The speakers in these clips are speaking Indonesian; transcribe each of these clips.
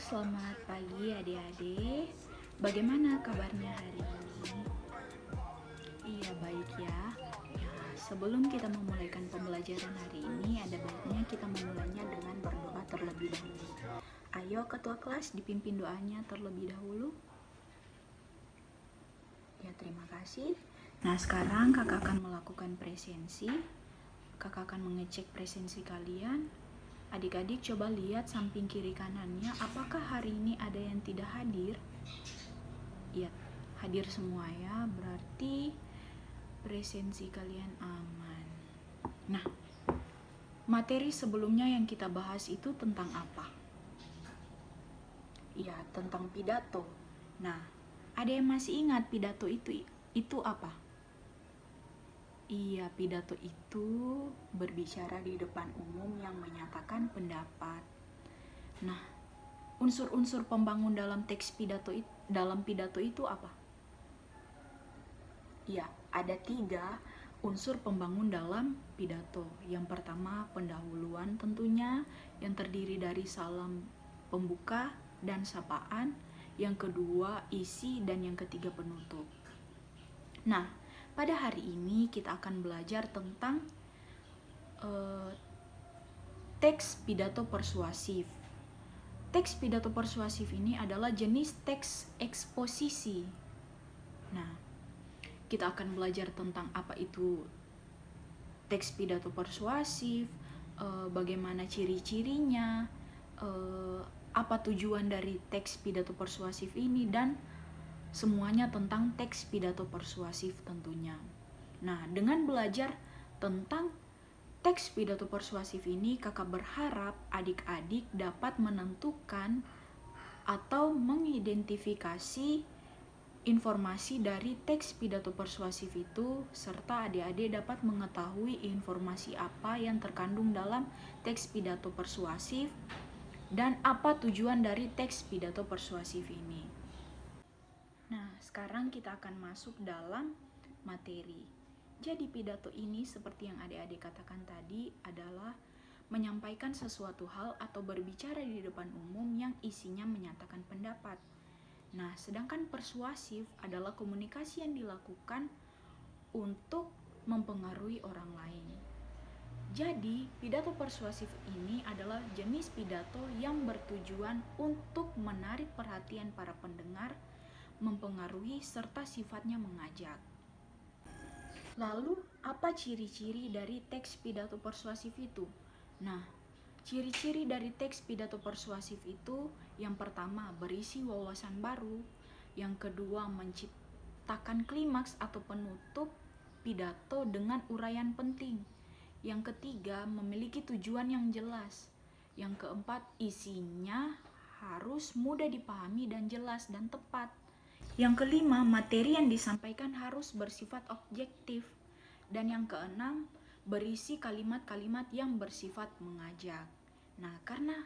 selamat pagi adik-adik. Bagaimana kabarnya hari ini? Iya, baik ya. Ya, sebelum kita memulaikan pembelajaran hari ini, ada baiknya kita memulainya dengan berdoa terlebih dahulu. Ayo ketua kelas dipimpin doanya terlebih dahulu. Ya, terima kasih. Nah, sekarang kakak akan melakukan presensi. Kakak akan mengecek presensi kalian. Adik-adik coba lihat samping kiri kanannya, apakah hari ini ada yang tidak hadir? Ya, hadir semua ya, berarti presensi kalian aman. Nah, materi sebelumnya yang kita bahas itu tentang apa? Ya, tentang pidato. Nah, ada yang masih ingat pidato itu apa? Iya, pidato itu berbicara di depan umum yang menyatakan pendapat. Nah, unsur-unsur pembangun dalam pidato itu apa? Ya, ada 3 unsur pembangun dalam pidato. Yang pertama, pendahuluan tentunya, yang terdiri dari salam pembuka dan sapaan. Yang kedua, isi, dan yang ketiga, penutup. Nah, pada hari ini kita akan belajar tentang teks pidato persuasif. Teks pidato persuasif ini adalah jenis teks eksposisi. Nah, kita akan belajar tentang apa itu teks pidato persuasif, bagaimana ciri-cirinya, apa tujuan dari teks pidato persuasif ini, dan semuanya tentang teks pidato persuasif tentunya. Nah, dengan belajar tentang teks pidato persuasif ini, kakak berharap adik-adik dapat menentukan atau mengidentifikasi informasi dari teks pidato persuasif itu, serta adik-adik dapat mengetahui informasi apa yang terkandung dalam teks pidato persuasif dan apa tujuan dari teks pidato persuasif ini. Nah, sekarang kita akan masuk dalam materi. Jadi pidato ini seperti yang adik-adik katakan tadi adalah menyampaikan sesuatu hal atau berbicara di depan umum yang isinya menyatakan pendapat. Nah, sedangkan persuasif adalah komunikasi yang dilakukan untuk mempengaruhi orang lain. Jadi, pidato persuasif ini adalah jenis pidato yang bertujuan untuk menarik perhatian para pendengar, mempengaruhi, serta sifatnya mengajak. Lalu, apa ciri-ciri dari teks pidato persuasif itu? Nah, ciri-ciri dari teks pidato persuasif itu, yang pertama, berisi wawasan baru. Yang kedua, menciptakan klimaks atau penutup pidato dengan uraian penting. Yang ketiga, memiliki tujuan yang jelas. Yang keempat, isinya harus mudah dipahami dan jelas dan tepat. Yang kelima, materi yang disampaikan harus bersifat objektif. Dan yang keenam, berisi kalimat-kalimat yang bersifat mengajak. Nah, karena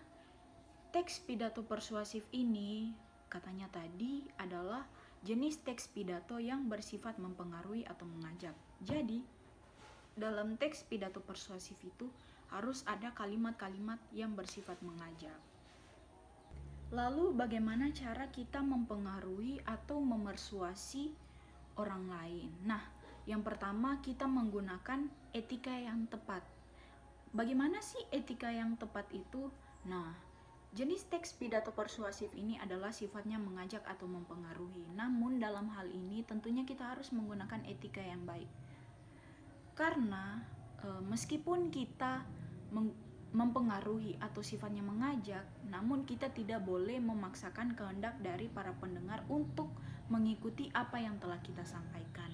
teks pidato persuasif ini katanya tadi adalah jenis teks pidato yang bersifat mempengaruhi atau mengajak. Jadi, dalam teks pidato persuasif itu harus ada kalimat-kalimat yang bersifat mengajak. Lalu bagaimana cara kita mempengaruhi atau memersuasi orang lain? Nah, yang pertama kita menggunakan etika yang tepat. Bagaimana sih etika yang tepat itu? Nah, jenis teks pidato persuasif ini adalah sifatnya mengajak atau mempengaruhi. Namun dalam hal ini tentunya kita harus menggunakan etika yang baik. Karena meskipun kita mempengaruhi atau sifatnya mengajak, namun kita tidak boleh memaksakan kehendak dari para pendengar untuk mengikuti apa yang telah kita sampaikan.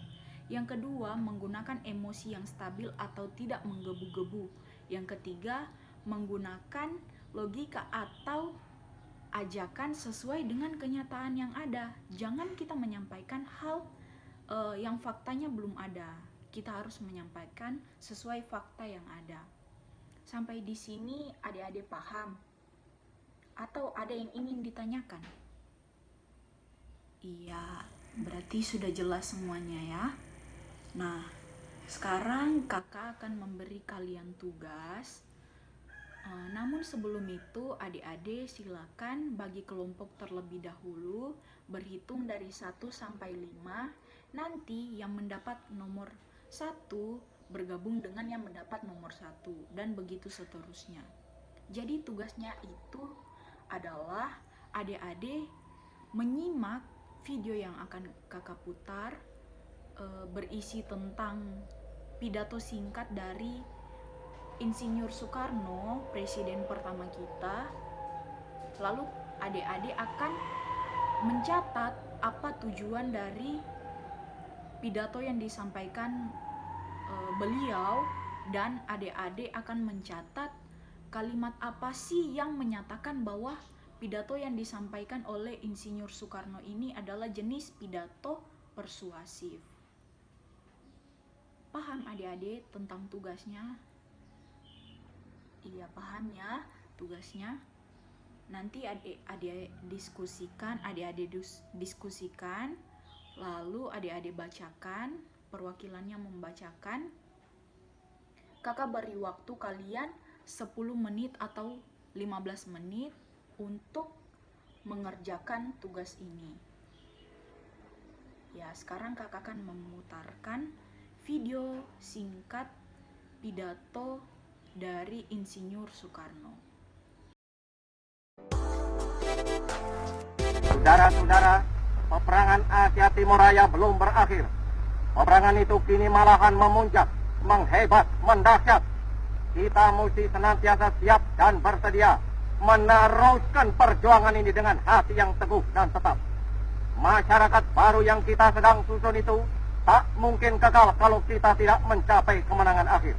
Yang kedua, menggunakan emosi yang stabil atau tidak menggebu-gebu. Yang ketiga, menggunakan logika atau ajakan sesuai dengan kenyataan yang ada. Jangan kita menyampaikan hal yang faktanya belum ada. Kita harus menyampaikan sesuai fakta yang ada. Sampai di sini adik-adik paham? Atau ada yang ingin ditanyakan? Iya, berarti sudah jelas semuanya ya. Nah, sekarang kakak akan memberi kalian tugas Namun sebelum itu, adik-adik silakan bagi kelompok terlebih dahulu, berhitung dari 1 sampai 5. Nanti yang mendapat nomor 1 bergabung dengan yang mendapat nomor 1, dan begitu seterusnya. Jadi tugasnya itu adalah adik-adik menyimak video yang akan kakak putar, berisi tentang pidato singkat dari Insinyur Soekarno, presiden pertama kita. Lalu adik-adik akan mencatat apa tujuan dari pidato yang disampaikan beliau, dan adik-adik akan mencatat kalimat apa sih yang menyatakan bahwa pidato yang disampaikan oleh Insinyur Soekarno ini adalah jenis pidato persuasif. Paham adik-adik tentang tugasnya? Iya, paham ya tugasnya. Nanti adik-adik diskusikan, lalu adik-adik bacakan, perwakilannya membacakan. Kakak beri waktu kalian 10 menit atau 15 menit untuk mengerjakan tugas ini. Ya, sekarang kakak akan memutarkan video singkat pidato dari Insinyur Soekarno. Saudara-saudara, peperangan Asia Timur Raya belum berakhir. Peperangan itu kini malahan memuncak, menghebat, mendahsyat. Kita mesti senantiasa siap dan bersedia meneruskan perjuangan ini dengan hati yang teguh dan tetap. Masyarakat baru yang kita sedang susun itu tak mungkin kekal kalau kita tidak mencapai kemenangan akhir.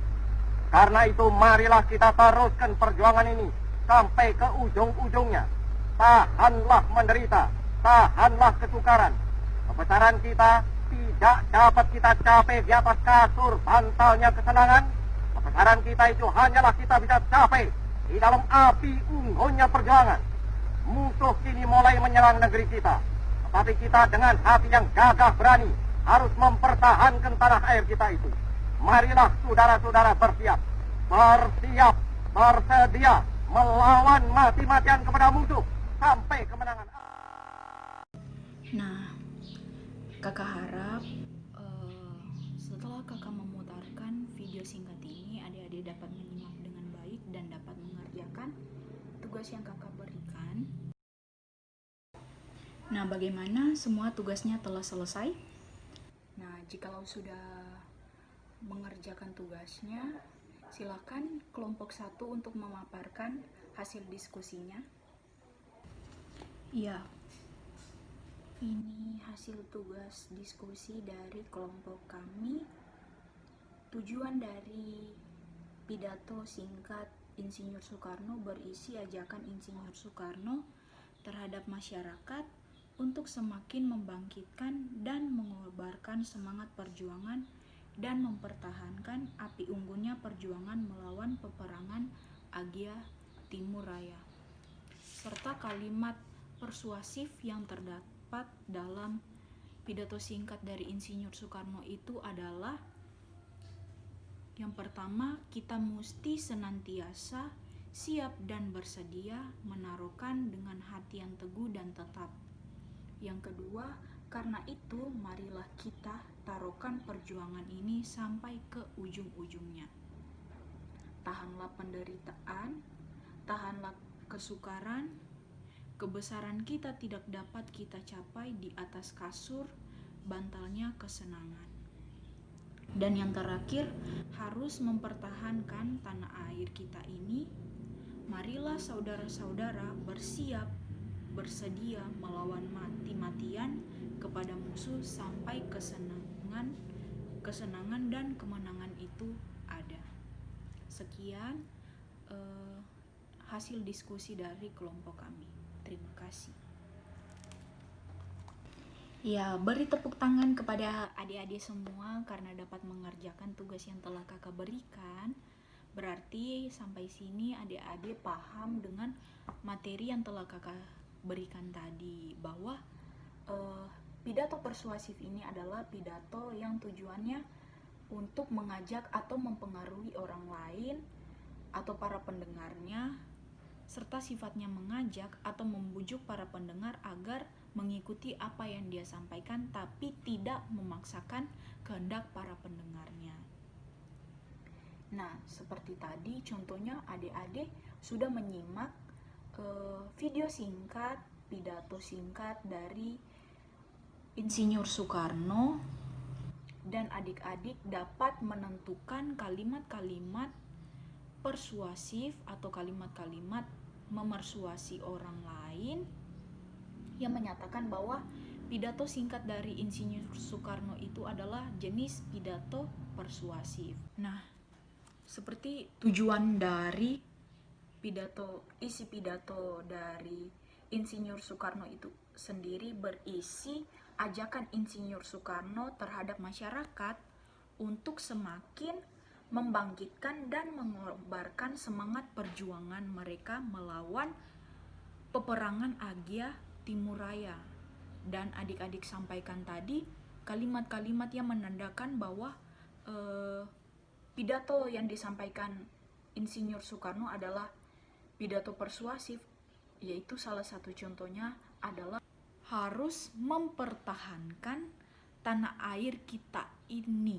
Karena itu marilah kita teruskan perjuangan ini sampai ke ujung-ujungnya. Tahanlah menderita, tahanlah kesukaran. Kebesaran kita tidak dapat kita capai di atas kasur bantalnya kesenangan. Kebesaran kita itu hanyalah kita bisa capai di dalam api unggunnya perjuangan. Musuh kini mulai menyerang negeri kita. Tetapi kita dengan hati yang gagah berani harus mempertahankan tanah air kita itu. Marilah saudara-saudara bersiap, bersedia melawan mati-matian kepada musuh sampai kemenangan. Nah, kakak harap setelah kakak memutarkan video singkat ini, adik-adik dapat menyimak dengan baik dan dapat mengerjakan tugas yang kakak berikan. Nah, bagaimana semua tugasnya telah selesai? Nah, jikalau sudah mengerjakan tugasnya, silakan kelompok 1 untuk memaparkan hasil diskusinya. Iya, ini hasil tugas diskusi dari kelompok kami. Tujuan dari pidato singkat Insinyur Soekarno berisi ajakan Insinyur Soekarno terhadap masyarakat untuk semakin membangkitkan dan mengobarkan semangat perjuangan dan mempertahankan api unggunnya perjuangan melawan peperangan Asia Timur Raya. Serta kalimat persuasif yang terdapat dalam pidato singkat dari Insinyur Soekarno itu adalah: yang pertama, kita mesti senantiasa siap dan bersedia menaruhkan dengan hati yang teguh dan tetap. Yang kedua, karena itu marilah kita taruhkan perjuangan ini sampai ke ujung-ujungnya. Tahanlah penderitaan, tahanlah kesukaran. Kebesaran kita tidak dapat kita capai di atas kasur bantalnya kesenangan. Dan yang terakhir, harus mempertahankan tanah air kita ini. Marilah saudara-saudara bersiap, bersedia melawan mati-matian kepada musuh sampai kesenangan dan kemenangan itu ada. Sekian hasil diskusi dari kelompok kami. Terima kasih. Ya, beri tepuk tangan kepada adik-adik semua karena dapat mengerjakan tugas yang telah kakak berikan. Berarti sampai sini adik-adik paham dengan materi yang telah kakak berikan tadi, bahwa pidato persuasif ini adalah pidato yang tujuannya untuk mengajak atau mempengaruhi orang lain atau para pendengarnya, serta sifatnya mengajak atau membujuk para pendengar agar mengikuti apa yang dia sampaikan, tapi tidak memaksakan kehendak para pendengarnya. Nah, seperti tadi contohnya adik-adik sudah menyimak video singkat, pidato singkat dari Insinyur Soekarno, dan adik-adik dapat menentukan kalimat-kalimat persuasif atau kalimat-kalimat memersuasi orang lain yang menyatakan bahwa pidato singkat dari Insinyur Soekarno itu adalah jenis pidato persuasif. Nah, seperti tujuan dari isi pidato dari Insinyur Soekarno itu sendiri berisi ajakan Insinyur Soekarno terhadap masyarakat untuk semakin membangkitkan dan mengobarkan semangat perjuangan mereka melawan peperangan Agia Timur Raya. Dan adik-adik sampaikan tadi kalimat-kalimat yang menandakan bahwa pidato yang disampaikan Insinyur Soekarno adalah pidato persuasif, yaitu salah satu contohnya adalah harus mempertahankan tanah air kita ini.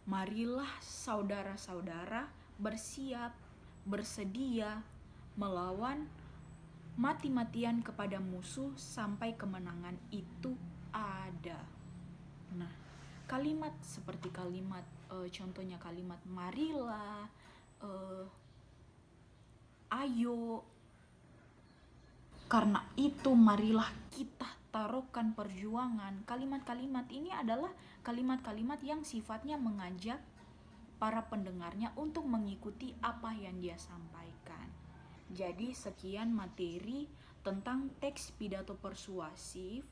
Marilah saudara-saudara bersiap, bersedia melawan mati-matian kepada musuh sampai kemenangan itu ada. Nah, kalimat seperti kalimat contohnya kalimat marilah, ayo, karena itu marilah kita taruhkan perjuangan. Kalimat-kalimat ini adalah kalimat-kalimat yang sifatnya mengajak para pendengarnya untuk mengikuti apa yang dia sampaikan. Jadi sekian materi tentang teks pidato persuasif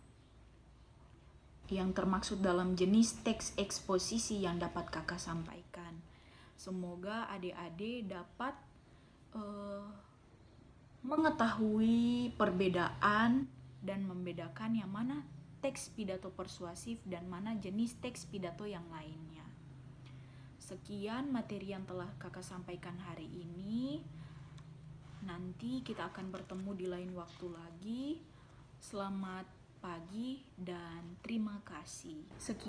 yang termaksud dalam jenis teks eksposisi yang dapat kakak sampaikan. Semoga adik-adik dapat mengetahui perbedaan dan membedakan yang mana teks pidato persuasif dan mana jenis teks pidato yang lainnya. Sekian materi yang telah kakak sampaikan hari ini. Nanti kita akan bertemu di lain waktu lagi. Selamat pagi dan terima kasih. Sekian.